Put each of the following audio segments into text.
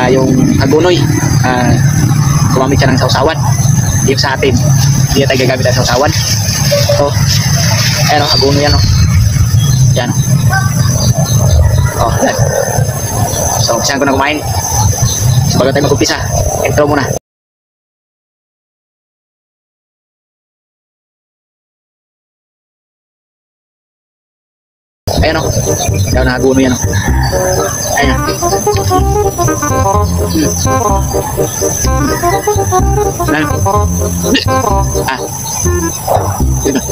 yung hagunoy, gumamit siya ng sausawan. Yung sa atin, hindi tayo gagamit ng sausawan. So, ayan o, hagunoy yan o. Yan o. Yan. So, umpisahan ko na kumain. So, bago tayo mag-umpisa, intro muna. Ayan o, daw na hagunoy yan o. Ayan. Yun o.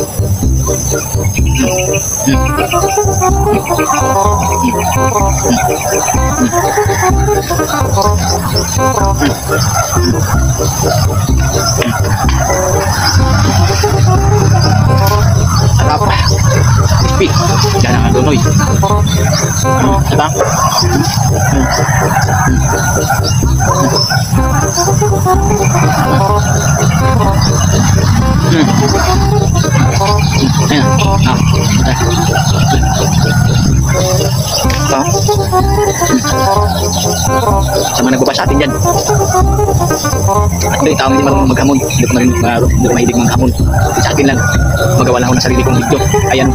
Sarap. Crispy. Yan ang hagunoy. Diba? Sama nagbaba sa atin dyan. At yung tao hindi marunong maghamon. Hindi ko mahilig maghamon. Sa akin lang, magawa lang ako ng sarili kong video. Ayan.